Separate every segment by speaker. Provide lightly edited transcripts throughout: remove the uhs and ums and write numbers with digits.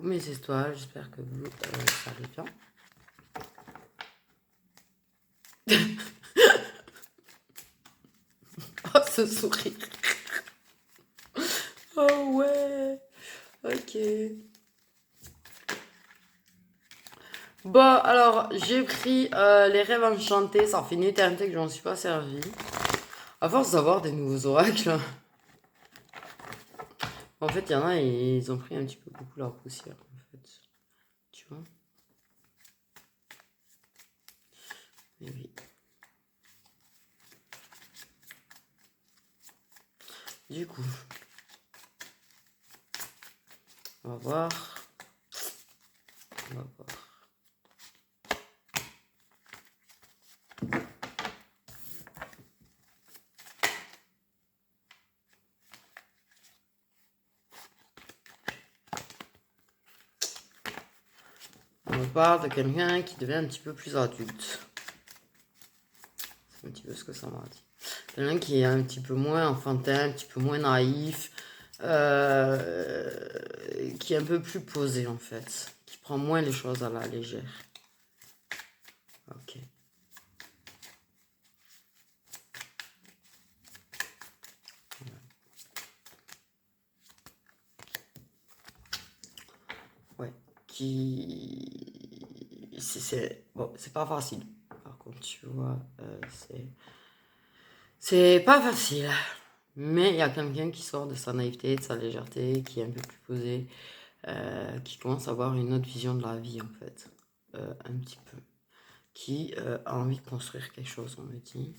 Speaker 1: mes étoiles, j'espère que vous allez bien. Oh, ce sourire. Oh ouais. Ok. Bon, alors, j'ai pris les rêves enchantés. Ça fait une éternité que je m'en suis pas servi. À force d'avoir des nouveaux oracles. En fait, il y en a, ils ont pris un petit peu beaucoup leur poussière, en fait. Tu vois? Mais oui. Du coup, on va voir. On va voir. On parle de quelqu'un qui devient un petit peu plus adulte. C'est un petit peu ce que ça m'a dit. Quelqu'un qui est un petit peu moins enfantin, un petit peu moins naïf, qui est un peu plus posé en fait, qui prend moins les choses à la légère. Ok. Ouais. Bon, c'est pas facile. Par contre, tu vois, c'est pas facile. Mais il y a quelqu'un qui sort de sa naïveté, de sa légèreté, qui est un peu plus posé, qui commence à avoir une autre vision de la vie en fait, un petit peu, qui a envie de construire quelque chose, on me dit,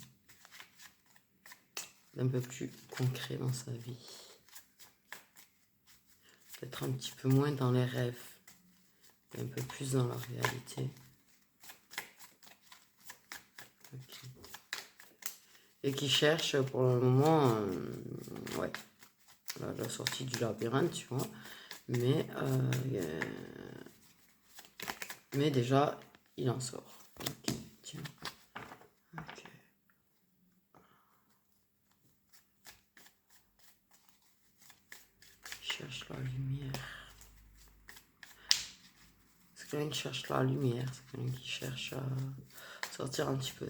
Speaker 1: d'un peu plus concret dans sa vie, peut-être un petit peu moins dans les rêves, et un peu plus dans la réalité. Okay. Et qui cherche pour le moment, ouais, la sortie du labyrinthe, tu vois, mais déjà, il en sort. Ok, tiens. Ok. Il cherche la lumière. C'est quelqu'un qui cherche la lumière, c'est quelqu'un qui cherche à sortir un petit peu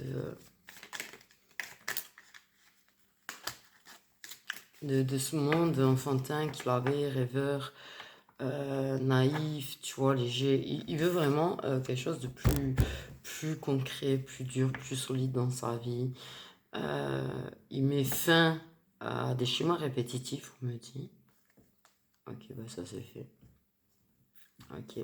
Speaker 1: de ce monde enfantin qu'il avait, rêveur, naïf, tu vois, léger. Il veut vraiment quelque chose de plus concret, plus dur, plus solide dans sa vie. Il met fin à des schémas répétitifs, on me dit. Ok, bah ça c'est fait. Ok.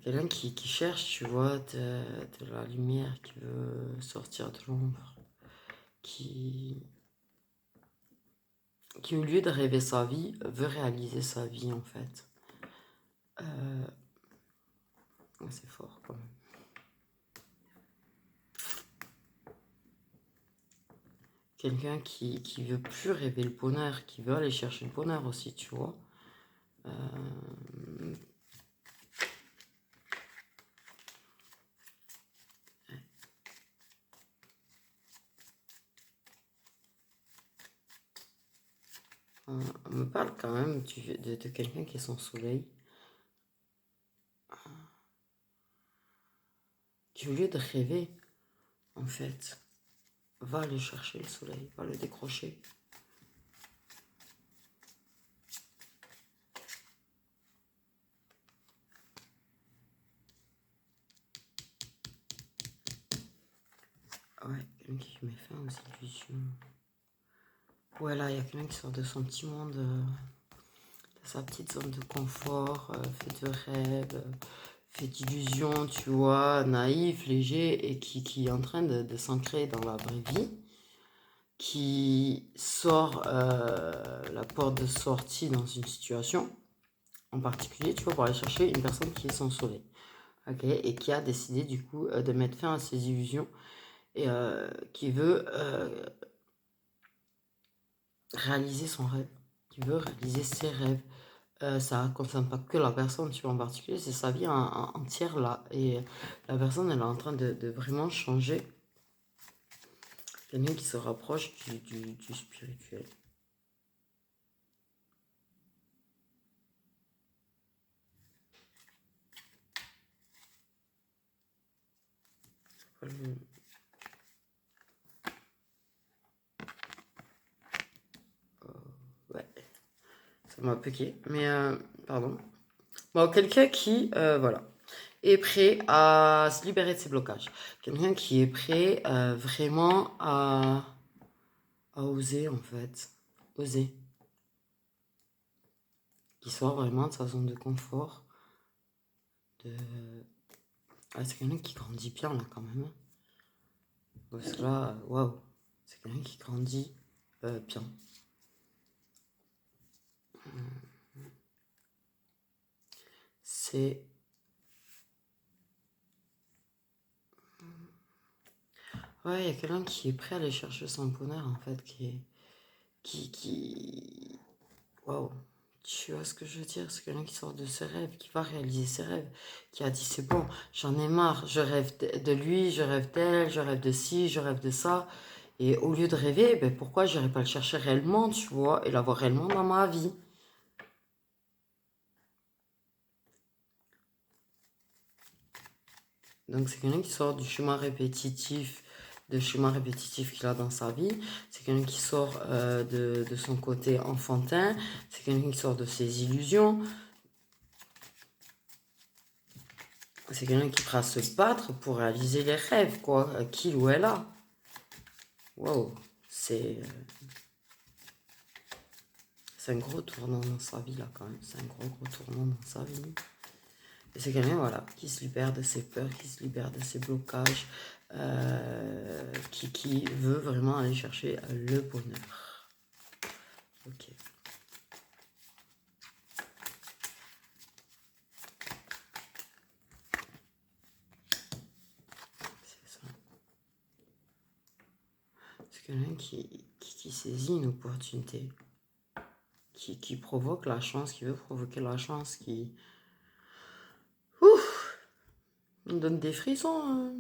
Speaker 1: Quelqu'un qui cherche, tu vois, de la lumière, qui veut sortir de l'ombre, qui au lieu de rêver sa vie, veut réaliser sa vie en fait. C'est fort quand même. Quelqu'un qui veut plus rêver le bonheur, qui veut aller chercher le bonheur aussi, tu vois. On me parle quand même de quelqu'un qui est son soleil. Qui au lieu de rêver, en fait, va aller chercher le soleil, va le décrocher. Ouais, quelqu'un qui met fin aux illusions. Ouais, là, il y a quelqu'un qui sort de son petit monde, de sa petite zone de confort, fait de rêves, fait d'illusions, tu vois, naïf, léger, et qui est en train de s'ancrer dans la vraie vie, qui sort la porte de sortie dans une situation, en particulier, tu vois, pour aller chercher une personne qui est son soleil, ok, et qui a décidé du coup de mettre fin à ses illusions, et qui veut réaliser son rêve, qui veut réaliser ses rêves. Ça ne concerne pas que la personne, tu vois, en particulier, c'est sa vie entière là. Et la personne, elle est en train de vraiment changer. Quelqu'un qui se rapproche du spirituel. Ouais, ça m'a piqué, mais pardon. Bon, quelqu'un qui, voilà, est prêt à se libérer de ses blocages. Quelqu'un qui est prêt vraiment à oser, en fait. Oser. Qui sort vraiment de sa zone de confort. Ah, c'est quelqu'un qui grandit bien, là, quand même. Parce que là, waouh, c'est quelqu'un qui grandit bien. C'est... Ouais, il y a quelqu'un qui est prêt à aller chercher son bonheur, en fait, qui... Waouh, tu vois ce que je veux dire? C'est quelqu'un qui sort de ses rêves, qui va réaliser ses rêves, qui a dit, c'est bon, j'en ai marre, je rêve de lui, je rêve d'elle, je rêve de ci, je rêve de ça. Et au lieu de rêver, ben, pourquoi j'irais pas le chercher réellement, tu vois, et l'avoir réellement dans ma vie? Donc c'est quelqu'un qui sort du schéma répétitif, qu'il a dans sa vie. C'est quelqu'un qui sort de son côté enfantin. C'est quelqu'un qui sort de ses illusions. C'est quelqu'un qui pourra se battre pour réaliser les rêves, quoi, qu'il ou elle a. Wow, c'est un gros tournant dans sa vie, là, quand même. C'est un gros, gros tournant dans sa vie. Et c'est quelqu'un, voilà, qui se libère de ses peurs, qui se libère de ses blocages, qui veut vraiment aller chercher le bonheur. Ok. C'est ça. C'est quelqu'un qui saisit une opportunité, qui provoque la chance, qui veut provoquer la chance, qui... Ouf, me donne des frissons. Hein.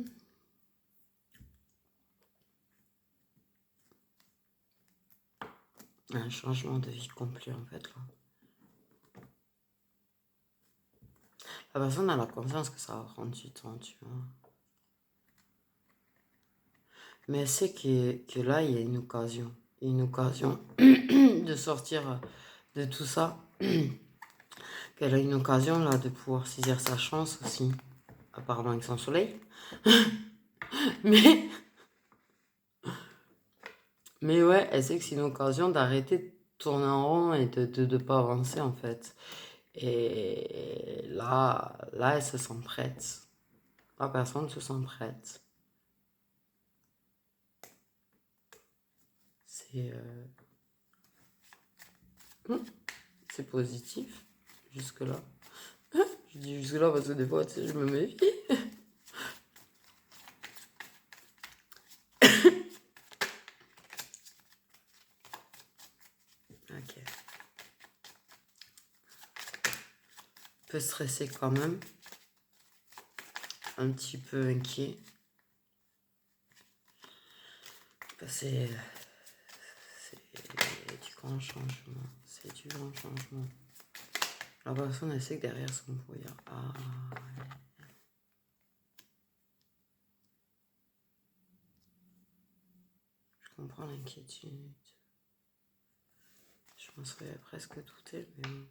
Speaker 1: Un changement de vie complet, en fait, là. La personne a la confiance que ça va prendre du temps, tu vois. Mais elle sait que là, il y a une occasion. Une occasion de sortir de tout ça. Qu'elle a une occasion, là, de pouvoir saisir sa chance aussi. Apparemment avec son soleil. Mais... Mais ouais, elle sait que c'est une occasion d'arrêter de tourner en rond et de pas avancer, en fait. Et là, elle se sent prête. La personne se sent prête. C'est c'est positif, jusque-là. Je dis jusque-là parce que des fois, tu sais, je me méfie. Ok. Un peu stressé quand même. Un petit peu inquiet. C'est du grand changement. C'est du grand changement. La personne, elle sait que derrière son brouillard. Ah, ouais. Je comprends l'inquiétude. Je m'en serais presque douté, mais bon.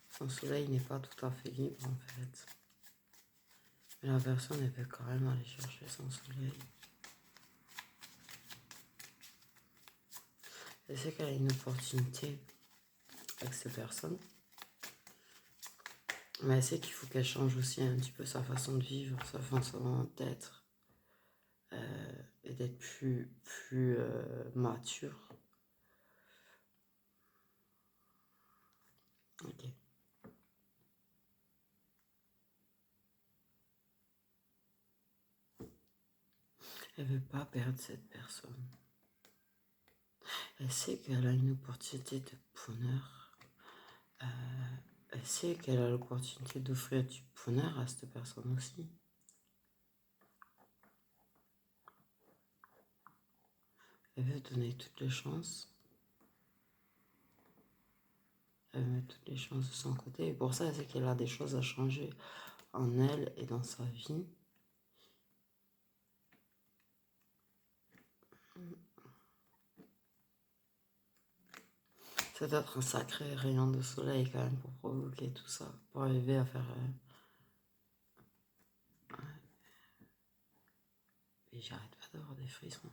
Speaker 1: Son soleil n'est pas tout à fait libre, en fait. Mais la personne, elle veut quand même aller chercher son soleil. Elle sait qu'elle a une opportunité avec ces personnes. Mais elle sait qu'il faut qu'elle change aussi un petit peu sa façon de vivre, sa façon d'être. Et d'être plus mature. Ok. Elle veut pas perdre cette personne. Elle sait qu'elle a une opportunité de bonheur. Elle sait qu'elle a l'opportunité d'offrir du bonheur à cette personne aussi. Elle veut donner toutes les chances. Elle met toutes les chances de son côté. Et pour ça, c'est qu'elle a des choses à changer en elle et dans sa vie. Ça doit être un sacré rayon de soleil quand même pour provoquer tout ça. Pour arriver à faire... Et j'arrête pas d'avoir des frissons.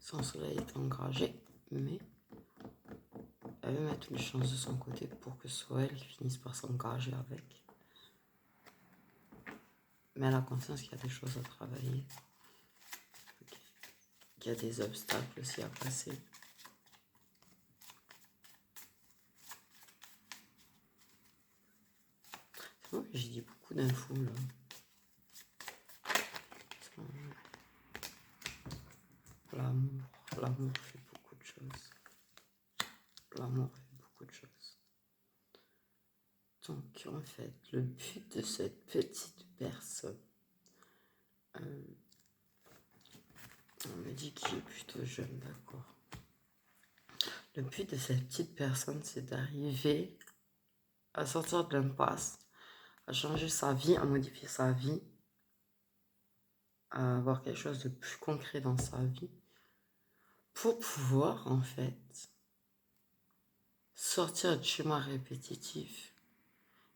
Speaker 1: Son soleil est engagé, mais elle veut mettre une chance de son côté pour que ce soit elle qui finisse par s'engager avec. Mais elle a conscience qu'il y a des choses à travailler, qu'il y a des obstacles aussi à passer. C'est bon, j'ai dit beaucoup d'infos là. L'amour fait beaucoup de choses. L'amour fait beaucoup de choses. Donc en fait, le but de cette petite personne, on me dit qu'il est plutôt jeune, d'accord. Le but de cette petite personne, c'est d'arriver à sortir de l'impasse, à changer sa vie, à modifier sa vie, à avoir quelque chose de plus concret dans sa vie, pour pouvoir en fait sortir du schéma répétitif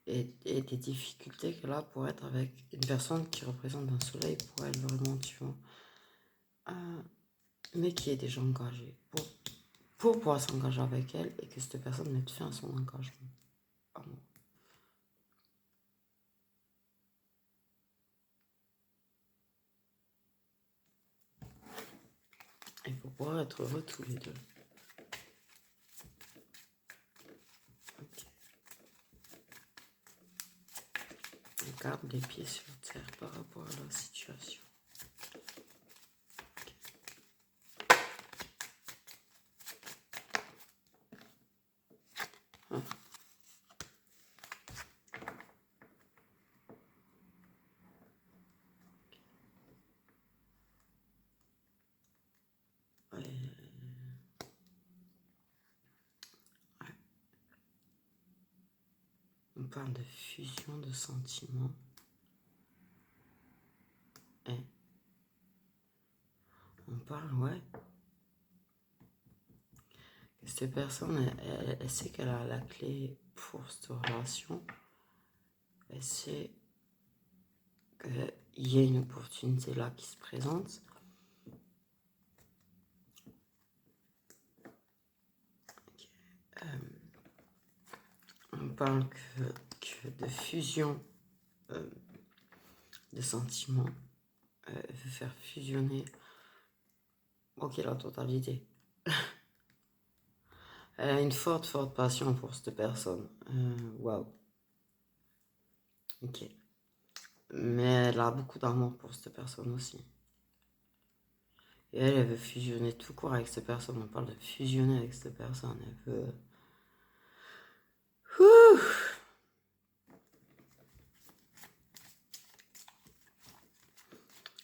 Speaker 1: et des difficultés qu'elle a pour être avec une personne qui représente un soleil pour elle vraiment, tu vois, mais qui est déjà engagée pour pouvoir s'engager avec elle et que cette personne mette fin à son engagement. Amour. Et pour pouvoir être heureux tous les deux. Okay. On garde les pieds sur terre par rapport à la situation. On parle de fusion de sentiments. Et on parle, ouais. Cette personne, elle sait qu'elle a la clé pour cette relation. Elle sait qu'il y a une opportunité là qui se présente. Okay. On parle que de fusion de sentiments. Elle veut faire fusionner, ok, la totalité. Elle a une forte passion pour cette personne. Waouh. Ok. Mais elle a beaucoup d'amour pour cette personne aussi. Et elle veut fusionner tout court avec cette personne. On parle de fusionner avec cette personne. Elle veut... Ouh.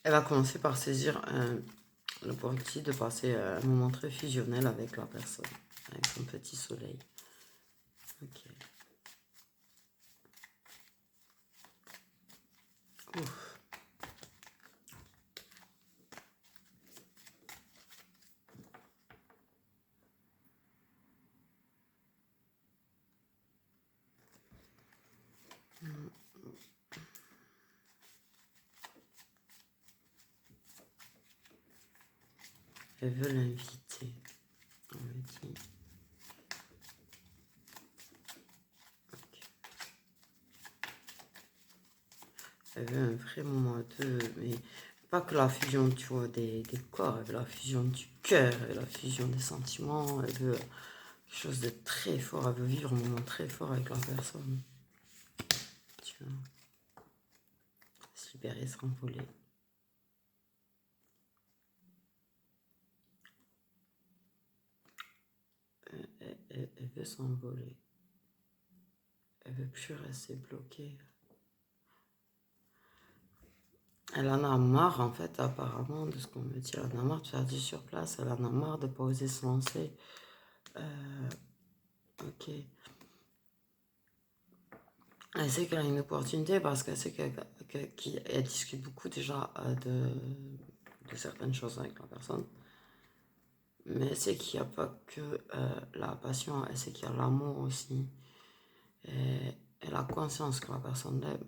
Speaker 1: Elle va commencer par saisir l'opportunité de passer un moment très fusionnel avec la personne. Avec son petit soleil. Ok. Ouf. Elle veut l'inviter. On me dit. Okay. Elle veut un vrai moment à deux, mais pas que la fusion, tu vois, des corps. Elle veut la fusion du cœur, elle veut la fusion des sentiments. Elle veut quelque chose de très fort. Elle veut vivre un moment très fort avec la personne. Tu vois. Se libérer, s'envoler. Elle veut s'envoler. Elle veut plus rester bloquée. Elle en a marre, en fait, apparemment, de ce qu'on me dit. Elle en a marre de faire du sur place. Elle en a marre de ne pas oser se lancer. Ok. Elle sait qu'elle a une opportunité parce qu'elle sait qu'elle discute beaucoup déjà de certaines choses avec la personne. Mais elle sait qu'il n'y a pas que la passion, elle sait qu'il y a l'amour aussi. Et elle a conscience que la personne l'aime.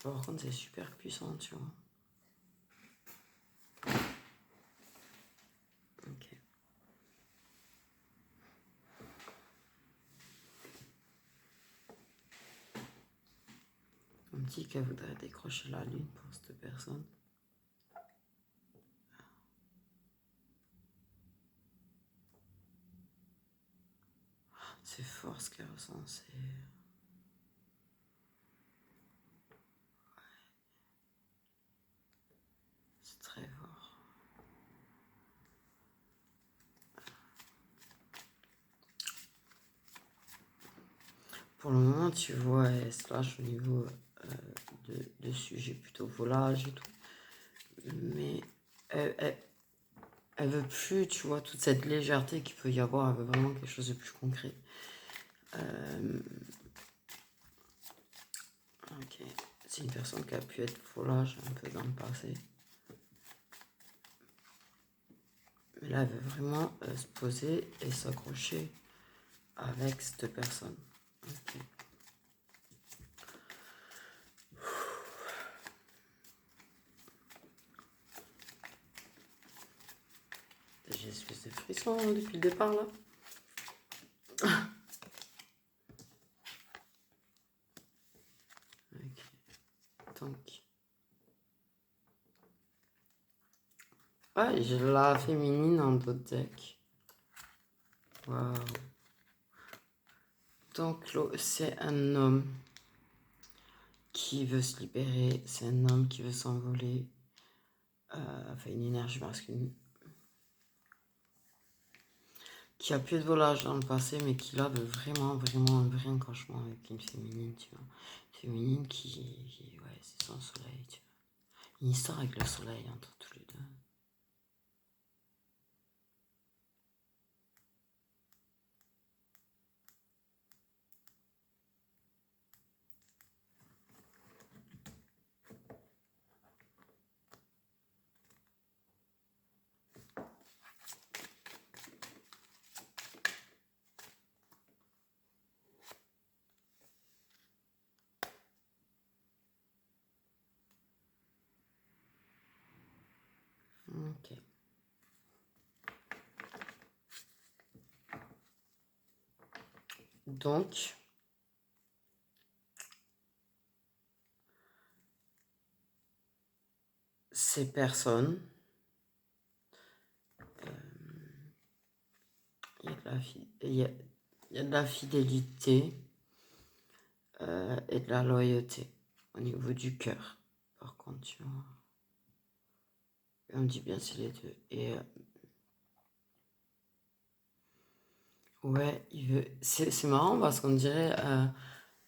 Speaker 1: Par contre, c'est super puissant, tu vois. Ok. On me dit qu'elle voudrait décrocher la lune pour cette personne. C'est fort ce qu'elle ressent, c'est très fort. Pour le moment, tu vois, elle se lâche au niveau de sujets plutôt volage et tout. Mais elle veut plus, tu vois, toute cette légèreté qu'il peut y avoir. Elle veut vraiment quelque chose de plus concret. Ok. C'est une personne qui a pu être volage un peu dans le passé. Mais là, elle veut vraiment se poser et s'accrocher avec cette personne. Ok. J'ai une espèce de frisson depuis le départ là. Ok. Donc. Ouais, j'ai la féminine en d'autres decks. Waouh. Donc c'est un homme qui veut se libérer, c'est un homme qui veut s'envoler, enfin une énergie masculine, qui a pu être volage dans le passé, mais qui là veut vraiment, vraiment un vrai encrochement avec une féminine, tu vois. Une féminine ouais, c'est son soleil, tu vois. Une histoire avec le soleil entre tous les deux. Ok. Donc, ces personnes, il y a de la fidélité et de la loyauté au niveau du cœur. Par contre, tu vois. On dit bien c'est les deux. Et ouais, il veut. C'est marrant parce qu'on dirait,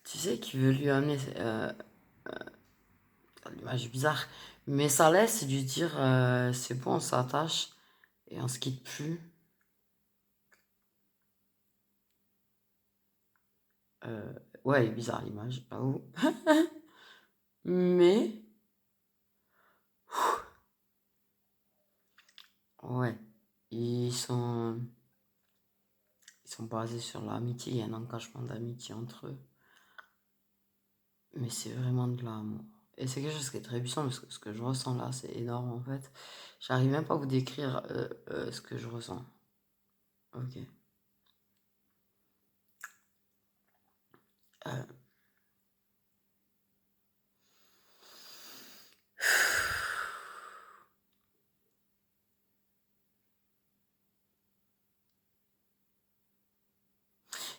Speaker 1: tu sais, qu'il veut lui amener l'image bizarre, mais ça laisse lui dire c'est bon, on s'attache et on se quitte plus. Ouais, elle est bizarre l'image, pas où. Mais ouais, ils sont ils sont basés sur l'amitié, il y a un engagement d'amitié entre eux. Mais c'est vraiment de l'amour. Et c'est quelque chose qui est très puissant parce que ce que je ressens là, c'est énorme en fait. J'arrive même pas à vous décrire ce que je ressens. Ok. Euh,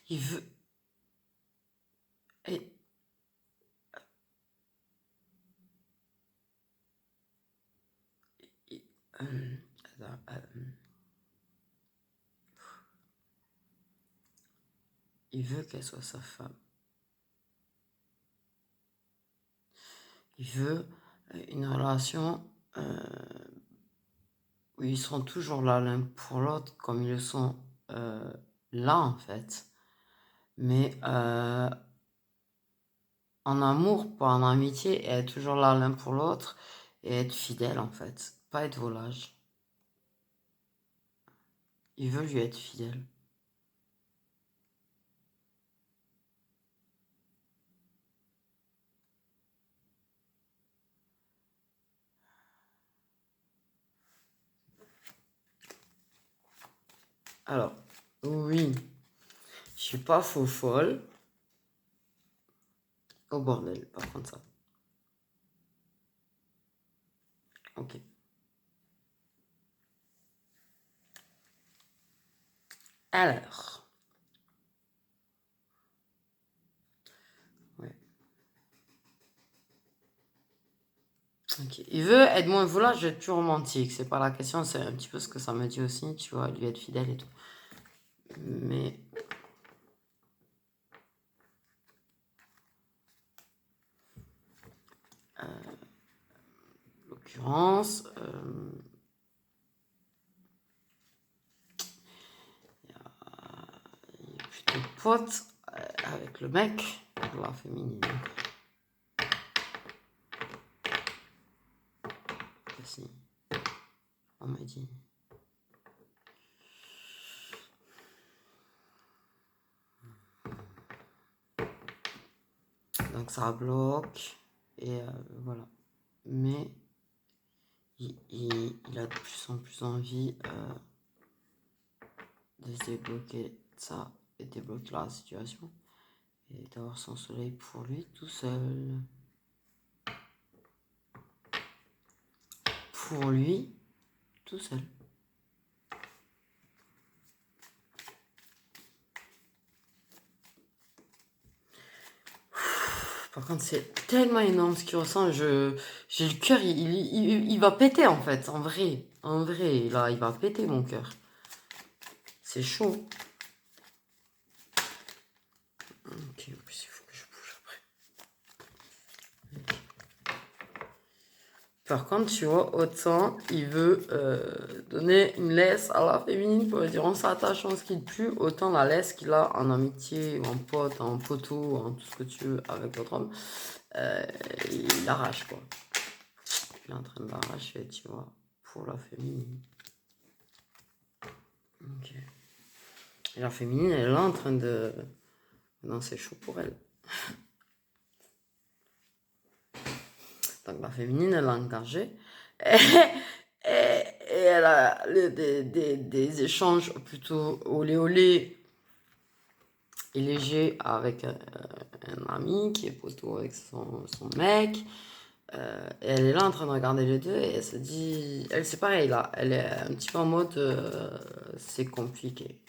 Speaker 1: il veut. Et, il veut qu'elle soit sa femme. Il veut une relation où ils seront toujours là l'un pour l'autre, comme ils le sont là en fait. Mais en amour, pas en amitié, et être toujours là l'un pour l'autre et être fidèle en fait. Pas être volage. Il veut lui être fidèle. Alors, oui, je suis pas faux folle. Oh bordel, par contre ça. Ok. Alors. Ouais. Ok. Il veut être moins volage, être plus romantique. C'est pas la question, c'est un petit peu ce que ça me dit aussi, tu vois, lui être fidèle et tout. Mais. L'occurrence. Il est plutôt pote avec le mec, la féminine. Si. On m'a dit. Donc ça bloque. Et voilà. Mais il a de plus en plus envie de se débloquer de ça et débloquer la situation. Et d'avoir son soleil pour lui tout seul. Pour lui tout seul. Par contre, c'est tellement énorme ce qu'il ressent. J'ai le cœur, il va péter en fait. En vrai, là, il va péter mon cœur. C'est chaud. Ok, en plus, il faut que je bouge après. Par contre, tu vois, autant il veut donner une laisse à la féminine pour lui dire on s'attache, on se quitte plus, autant la laisse qu'il a en amitié, ou en pote, en poteau, en tout ce que tu veux avec votre homme, il l'arrache quoi. Il est en train de l'arracher, tu vois, pour la féminine. Ok. Et la féminine, elle est là en train de... Non, c'est chaud pour elle. Donc la féminine, elle a engagé. Et elle a des échanges plutôt olé et légers avec un ami qui est poteau avec son mec. Et elle est là en train de regarder les deux et elle se dit... Elle, c'est pareil là. Elle est un petit peu en mode... c'est compliqué.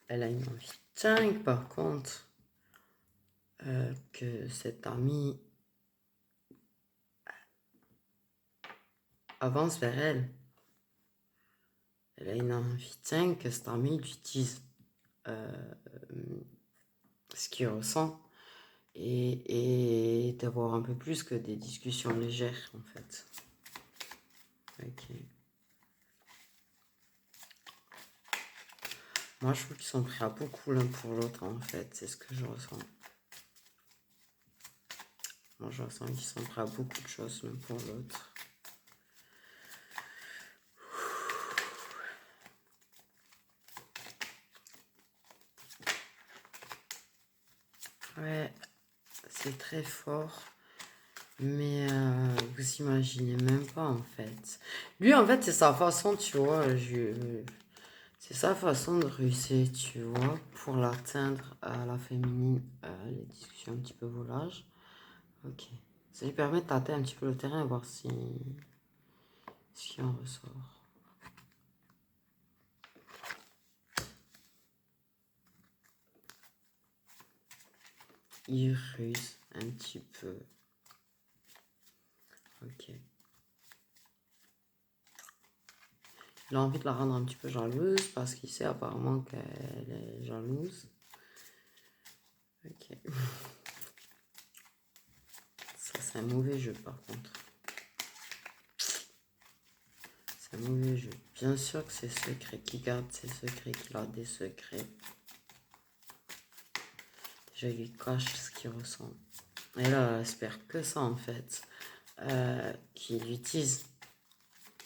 Speaker 1: Elle a une envie dingue par contre que cet ami avance vers elle. Elle a une envie dingue que cet ami lui dise ce qu'il ressent et d'avoir un peu plus que des discussions légères en fait. Ok. Moi je trouve qu'ils sont prêts à beaucoup l'un pour l'autre en fait, c'est ce que je ressens. Moi je ressens qu'ils sont prêts à beaucoup de choses l'un pour l'autre. Ouais, c'est très fort. Mais vous imaginez même pas en fait. Lui en fait c'est sa façon, tu vois, c'est sa façon de ruser, tu vois, pour l'atteindre à la féminine, les discussions un petit peu volage. Ok. Ça lui permet de tâter un petit peu le terrain et voir si ce qui en ressort. il ruse un petit peu. Ok. Il a envie de la rendre un petit peu jalouse parce qu'il sait apparemment qu'elle est jalouse. Ok. Ça, c'est un mauvais jeu par contre. C'est un mauvais jeu. Bien sûr que c'est secret. Qui garde ses secrets, qu'il a des secrets. Déjà, il lui cache ce qu'il ressent. Et là, elle espère que ça en fait. Qu'il l'utilise.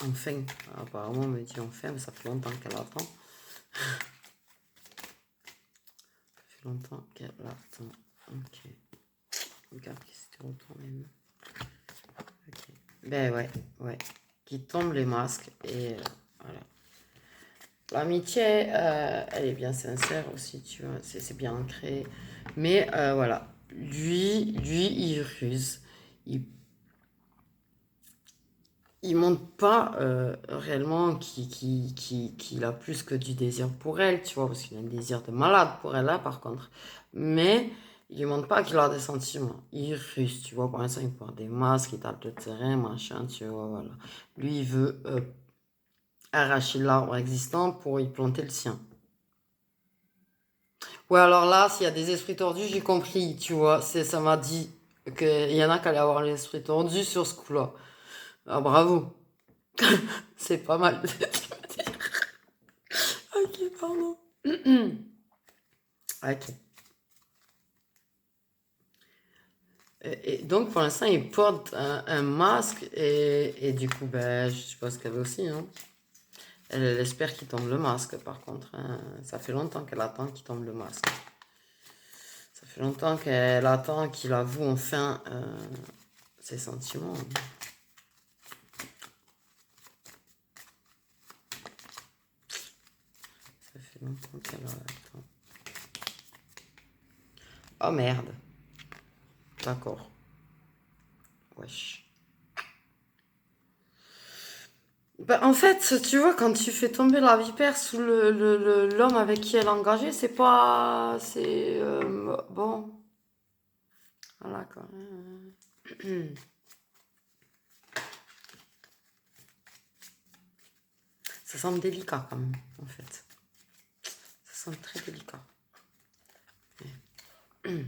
Speaker 1: Enfin, apparemment, on me dit enfin, mais ça fait longtemps qu'elle attend. Ça fait longtemps qu'elle attend. Ok. Regarde qui s'était retourné. Ok. Ben ouais. Qui tombe les masques et voilà. L'amitié, elle est bien sincère aussi, tu vois, c'est bien ancré. Mais voilà, lui, il ruse. Il montre pas réellement qu'il a plus que du désir pour elle, tu vois, parce qu'il a un désir de malade pour elle, là, par contre. Mais il ne montre pas qu'il a des sentiments. Il ruse, tu vois, par exemple, il porte des masques, il tape le terrain, machin, tu vois, voilà. Lui, il veut arracher l'arbre existant pour y planter le sien. Ouais, alors là, s'il y a des esprits tordus, j'ai compris, tu vois, ça m'a dit qu'il y en a qui allaient avoir l'esprit tordu sur ce coup-là. Ah, bravo. C'est pas mal. Ok, pardon. Ok. Et donc, pour l'instant, il porte un masque et du coup, ben, je suppose qu'elle aussi, hein. Elle espère qu'il tombe le masque, par contre, hein. Ça fait longtemps qu'elle attend qu'il tombe le masque. Ça fait longtemps qu'elle attend qu'il avoue enfin ses sentiments. Ça fait longtemps qu'elle attend. Oh merde. D'accord. Wesh. Bah, en fait, tu vois, quand tu fais tomber la vipère sous l'homme avec qui elle est engagée, c'est pas... C'est... bon. Voilà, quoi. Ça semble délicat, quand même, en fait. Ça semble très délicat. Ouais.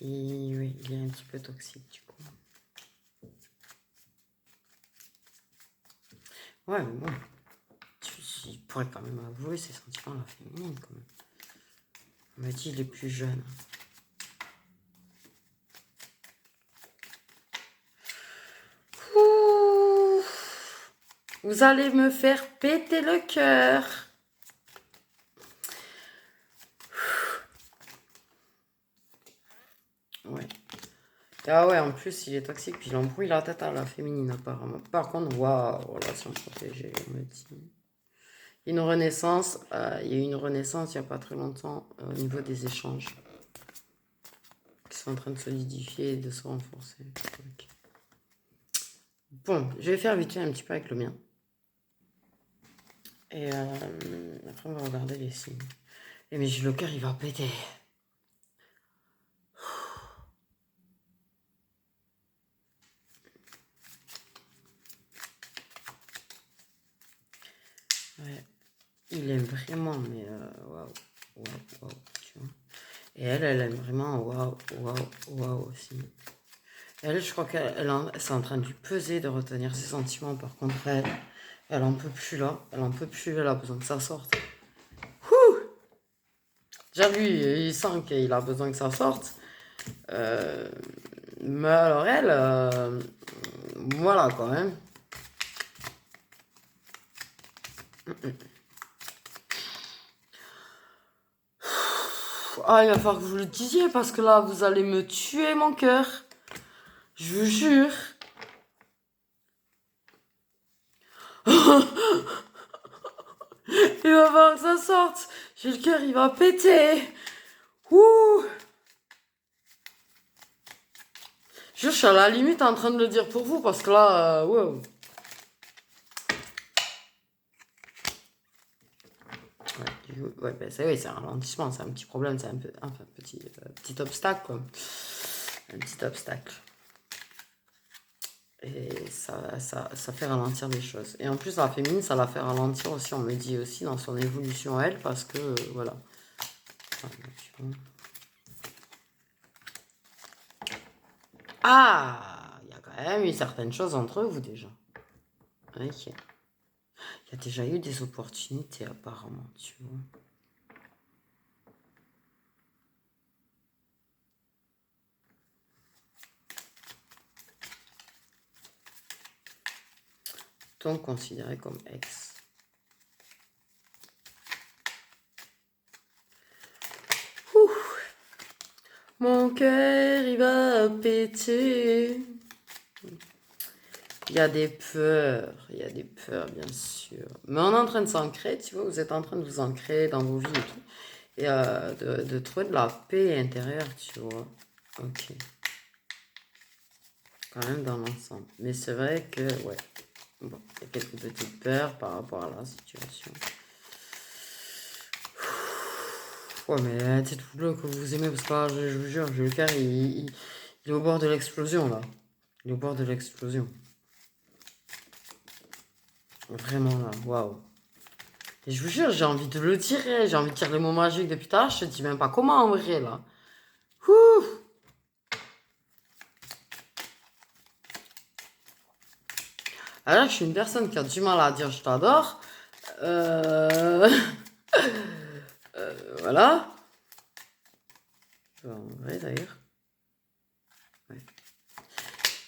Speaker 1: Oui, il est un petit peu toxique, du coup. Ouais, mais bon. Il pourrait quand même avouer ses sentiments à la féminine, quand même. On m'a dit, il est plus jeune. Ouh, vous allez me faire péter le cœur. Ouais. Ah ouais, en plus, il est toxique, puis il embrouille la tête à la féminine, apparemment. Par contre, waouh, relation protégée, on me dit. Une renaissance, il y a eu une renaissance il n'y a pas très longtemps au niveau des échanges qui sont en train de solidifier et de se renforcer. Okay. Bon, je vais faire vite fait un petit peu avec le mien. Et après, on va regarder les signes. Et mais le cœur, il va péter. Ouais. Il aime vraiment, mais waouh, tu vois. Et elle aime vraiment waouh aussi. Elle, je crois qu'elle est en train de lui peser de retenir ses sentiments. Par contre, elle en peut plus là. Elle en peut plus, elle a besoin que ça sorte. Ouh, déjà, lui, il sent qu'il a besoin que ça sorte. Mais alors, elle, voilà quand même. Ah, il va falloir que vous le disiez parce que là, vous allez me tuer mon cœur. Je vous jure. Il va falloir que ça sorte. J'ai le cœur, il va péter. Ouh. Je suis à la limite en train de le dire pour vous parce que là, wow. Ouais, ben oui, c'est un ralentissement, c'est un petit problème, c'est un petit obstacle, quoi. Un petit obstacle. Et ça fait ralentir les choses. Et en plus, la féminine, ça la fait ralentir aussi, on me dit aussi, dans son évolution, elle, parce que, voilà. Ah, il y a quand même eu certaines choses entre vous, déjà. Ok. Il y a déjà eu des opportunités, apparemment, tu vois. Donc, considéré comme ex. Ouh. Mon cœur, il va péter. Il y a des peurs, bien sûr. Mais on est en train de s'ancrer, tu vois, vous êtes en train de vous ancrer dans vos vies et tout. Et de trouver de la paix intérieure, tu vois. Ok. Quand même dans l'ensemble. Mais c'est vrai que, ouais. Bon, il y a quelques petites peurs par rapport à la situation. Ouais, mais dites-vous que vous aimez, parce que là, je vous jure, le cœur, il est au bord de l'explosion, là. Il est au bord de l'explosion. Vraiment, là, waouh. Et je vous jure, j'ai envie de le tirer, j'ai envie de tirer les mots magiques depuis tout à l'heure, je te dis même pas comment en vrai, là. Ouh. Alors, je suis une personne qui a du mal à dire je t'adore. Euh... voilà. En vrai, d'ailleurs. Ouais.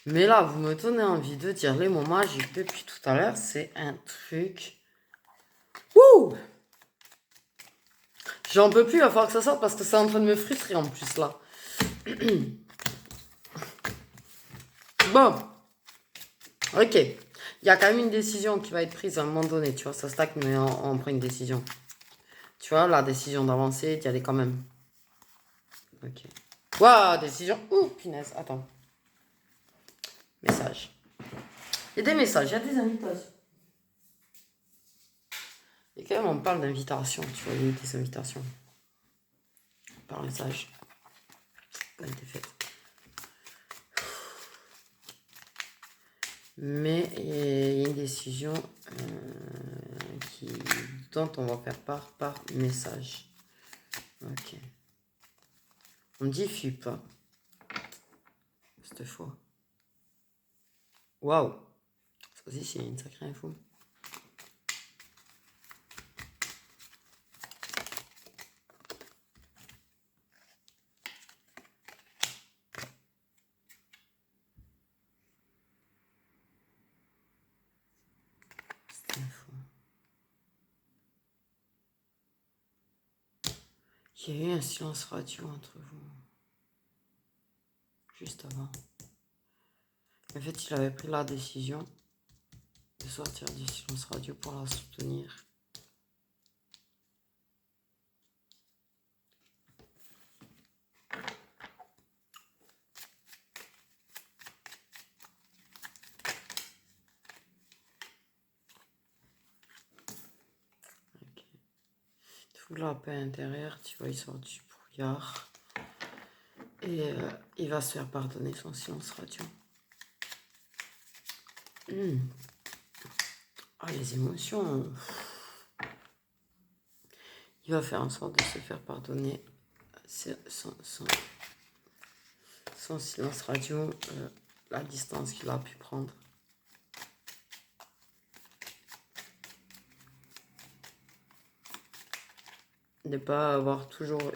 Speaker 1: Mais là, vous me donnez envie de dire les mots magiques depuis tout à l'heure, c'est un truc. Ouh! J'en peux plus, il va falloir que ça sorte parce que c'est en train de me frustrer en plus, là. Bon. Ok. Il y a quand même une décision qui va être prise à un moment donné, tu vois. Ça stack, mais on prend une décision. Tu vois, la décision d'avancer, d'y aller quand même. Ok. Waouh, décision. Ouh, punaise, attends. Message. Il y a des messages, il y a des invitations. Et quand même, on parle d'invitation, tu vois, il y a des invitations. Par message. Quand été faite. Mais il y a une décision dont on va faire part par message. Ok. On diffuse pas. Cette fois. Waouh. Ça aussi, c'est une sacrée info. Cette info. Il y a eu un silence radio entre vous. Juste avant. En fait, il avait pris la décision de sortir du silence radio pour la soutenir. Ok. Tout la paix intérieure, tu vois, il sort du brouillard. Et il va se faire pardonner son silence radio. Ah, les émotions. Il va faire en sorte de se faire pardonner son silence radio, la distance qu'il a pu prendre. De ne pas avoir toujours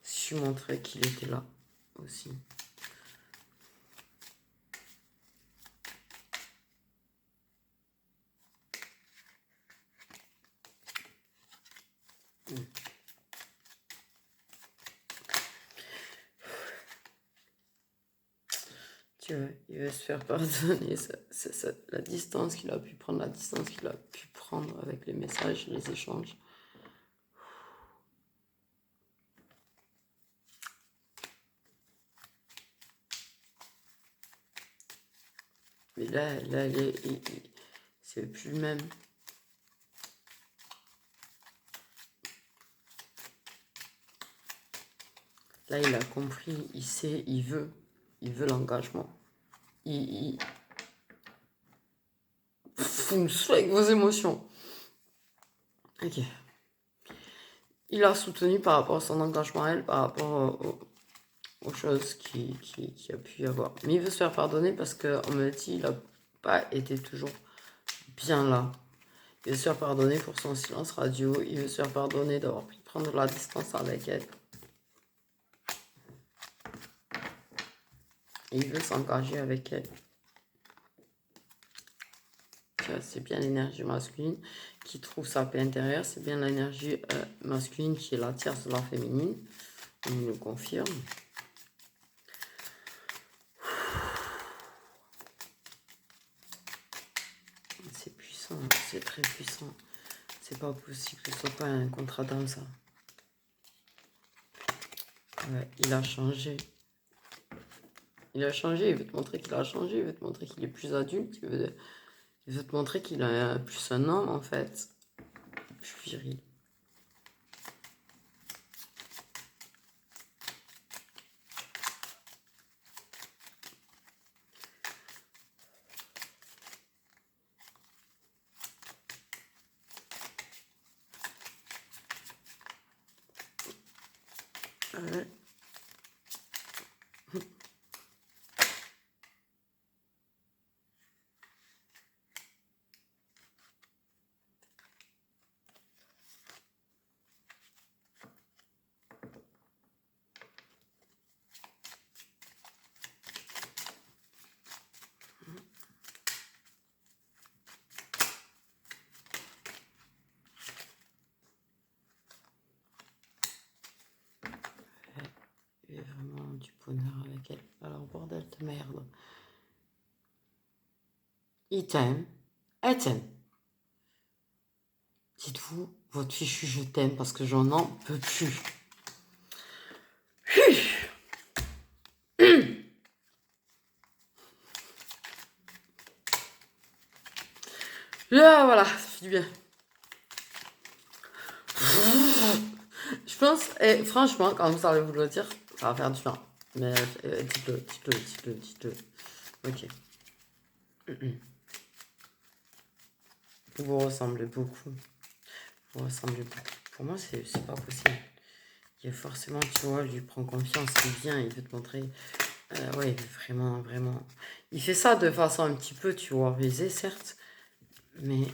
Speaker 1: su montrer qu'il était là aussi. Tu vois, il veut se faire pardonner la distance qu'il a pu prendre, la distance qu'il a pu prendre avec les messages, les échanges. Mais là c'est plus le même. Là, il a compris, il sait, il veut l'engagement. Vous me saoulez avec vos émotions. Ok. Il a soutenu par rapport à son engagement à elle, par rapport aux choses qui a pu y avoir. Mais il veut se faire pardonner parce qu'on me dit qu'il n'a pas été toujours bien là. Il veut se faire pardonner pour son silence radio. Il veut se faire pardonner d'avoir pu prendre la distance avec elle. Et il veut s'engager avec elle. C'est bien l'énergie masculine qui trouve sa paix intérieure. C'est bien l'énergie masculine qui est la tierce de la féminine. On nous le confirme. C'est puissant, c'est très puissant. C'est pas possible que ce soit pas un contrat d'âme, ça. Ouais, il a changé. Il a changé, il veut te montrer qu'il a changé, il veut te montrer qu'il est plus adulte, il veut te montrer qu'il est plus un homme, en fait. Plus viril. Ouais. Il y a vraiment du bonheur avec elle. Alors, bordel de merde. Il t'aime. Elle t'aime. Dites-vous, votre fichu je t'aime parce que j'en en peux plus. Là, voilà, ça fait du bien. Je pense, et franchement, quand vous allez vous le dire, ça va faire du bien. Mais dites-le. Ok. Vous ressemblez beaucoup. Vous ressemblez beaucoup. Pour moi, c'est pas possible. Il y a forcément, tu vois, lui prend confiance, il vient, il veut te montrer. Ouais, il veut vraiment. Il fait ça de façon un petit peu, tu vois, rusée, certes. Mais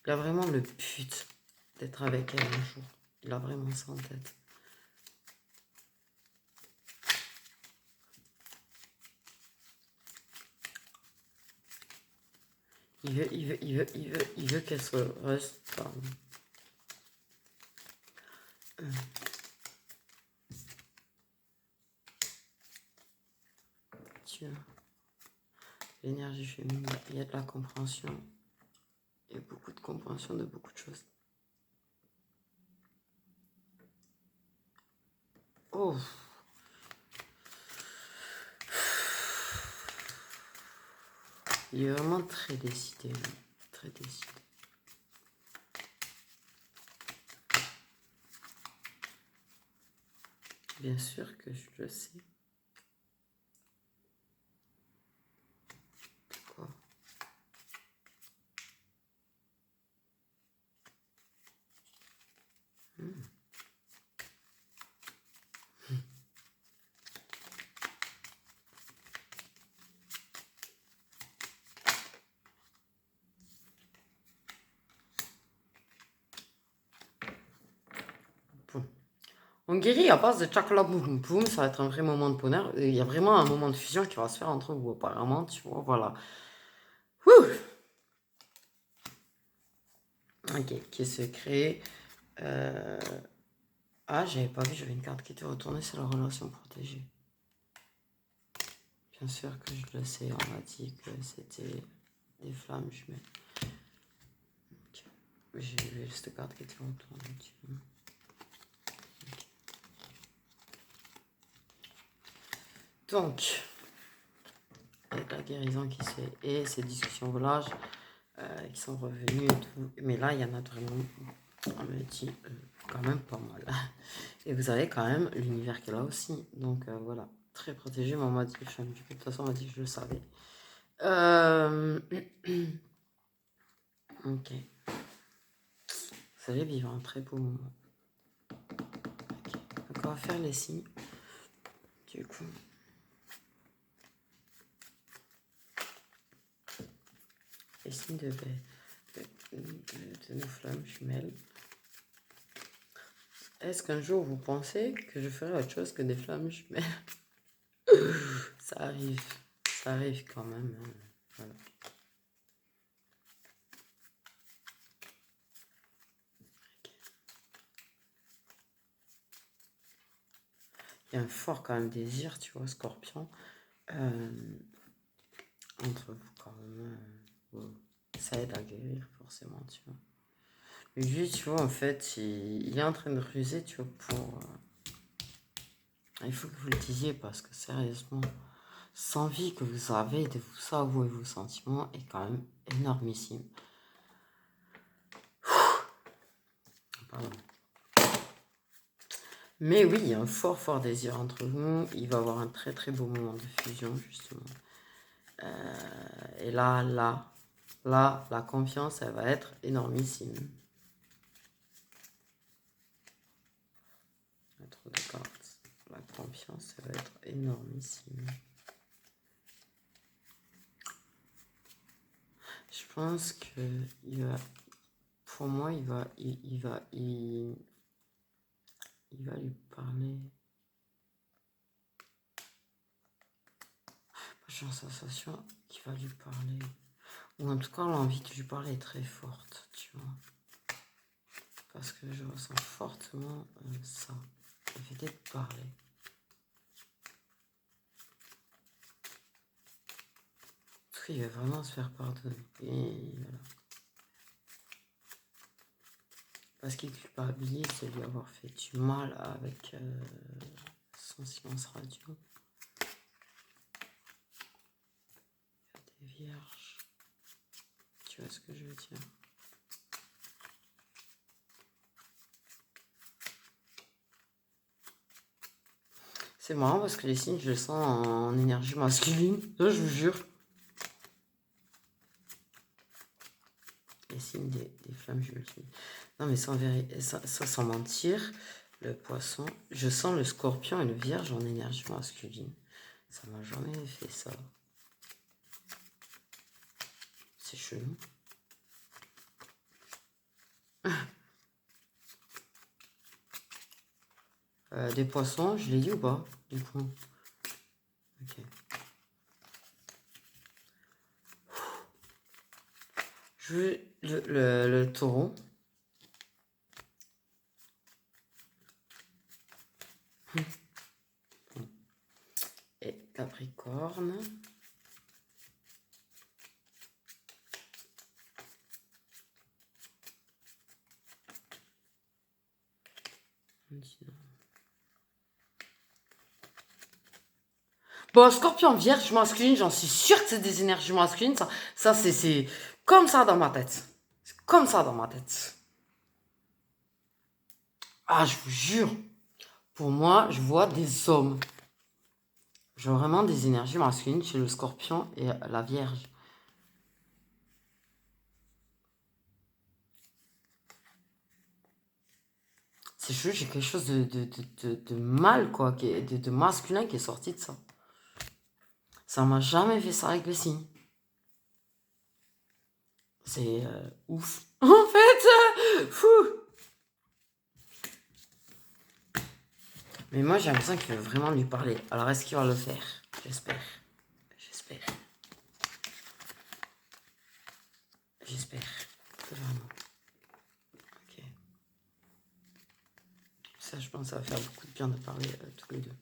Speaker 1: il a vraiment le but d'être avec elle un jour. Il a vraiment ça en tête. Il veut qu'elle soit heureuse. Tu vois, l'énergie féminine, il y a de la compréhension. Il y a beaucoup de compréhension de beaucoup de choses. Oh! Il est vraiment très décidé, lui. Très décidé. Bien sûr que je le sais. Quoi? Bon. On guérit à base de chakla boum boum, ça va être un vrai moment de bonheur. Il y a vraiment un moment de fusion qui va se faire entre vous, apparemment, tu vois, voilà. Wouh! Ok, qui se crée. Ah, j'avais pas vu, j'avais une carte qui était retournée, c'est la relation protégée. Bien sûr que je le sais, on m'a dit que c'était des flammes jumelles. Okay. J'ai vu cette carte qui était retournée. Okay. Donc, avec la guérison qui se fait et ces discussions volages qui sont revenues et tout. Mais là, il y en a vraiment On me dit quand même pas mal. Et vous avez quand même l'univers qui est là aussi. Donc voilà, très protégé. Mais on m'a dit, de toute façon, on m'a dit que je le savais. Ok. Vous allez vivre un très beau moment. Ok. Donc on va faire les signes. Du coup. Les signes de nos flammes jumelles. Est-ce qu'un jour vous pensez que je ferai autre chose que des flammes jumelles? Ça arrive quand même. Hein. Voilà. Okay. Il y a un fort quand même désir, tu vois, Scorpion, entre vous quand même. Ça aide à guérir forcément, tu vois. Mais lui, tu vois, en fait, il est en train de ruser, tu vois, pour... il faut que vous le disiez parce que sérieusement, cette envie que vous avez de vous avouer vos sentiments est quand même énormissime. Pardon. Mais oui, il y a un fort désir entre vous. Il va y avoir un très très beau moment de fusion, justement. Et là, la confiance, elle va être énormissime. Trop de cartes. La confiance, elle va être énormissime. Je pense que il va, pour moi, il va lui parler. J'ai la sensation qu'il va lui parler. Ou en tout cas, l'envie de lui parler est très forte, tu vois. Parce que je ressens fortement ça. Le fait de parler. Parce qu'il va vraiment se faire pardonner. Et voilà. Parce qu'il culpabilise de lui avoir fait du mal avec son silence radio. Des vierges. Tu vois ce que je veux dire? C'est marrant parce que les signes, je les sens en énergie masculine. Ça, je vous jure. Les signes des flammes jumelles. Non, mais sans, sans mentir, le poisson, je sens le scorpion et le vierge en énergie masculine. Ça m'a jamais fait ça. C'est chelou. Des poissons, je l'ai dit ou pas? Du coup. Ok. Je veux le taureau. Et Capricorne. Bon, Scorpion vierge masculine, j'en suis sûre que c'est des énergies masculines. Ça c'est comme ça dans ma tête. C'est comme ça dans ma tête. Ah, je vous jure. Pour moi, je vois des hommes. Je vois vraiment des énergies masculines chez le Scorpion et la Vierge. C'est juste, j'ai quelque chose de mal, quoi, de masculin qui est sorti de ça. Ça m'a jamais fait ça avec les signes. C'est ouf. En fait, fou. Mais moi, j'ai l'impression qu'il veut vraiment lui parler. Alors, est-ce qu'il va le faire? J'espère. J'espère. J'espère. Vraiment. Ok. Ça, je pense que ça va faire beaucoup de bien de parler tous les deux.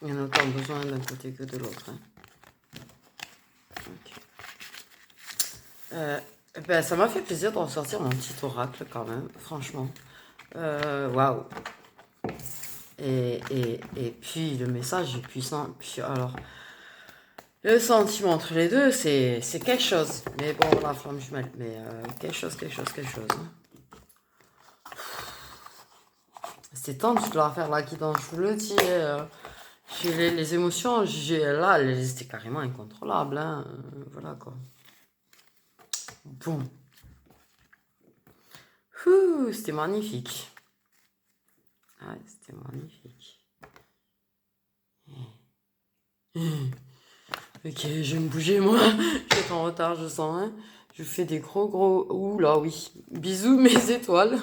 Speaker 1: Il y en a autant besoin d'un côté que de l'autre. Hein. Ok. Ben, ça m'a fait plaisir de ressortir mon petit oracle quand même, franchement. Waouh. Et puis le message est puissant. Puis alors, Le sentiment entre les deux, c'est quelque chose. Mais bon, la flamme jumelle, mais quelque chose, hein. C'est tendu de leur faire la guidance, je vous le dis. J'ai les émotions, là, c'était carrément incontrôlable. Hein. Voilà quoi. Bon. C'était magnifique. Ah, c'était magnifique. Ok, je vais me bouger moi. Je suis en retard, je sens. Hein. Je fais des gros. Ouh là, oui. Bisous mes étoiles.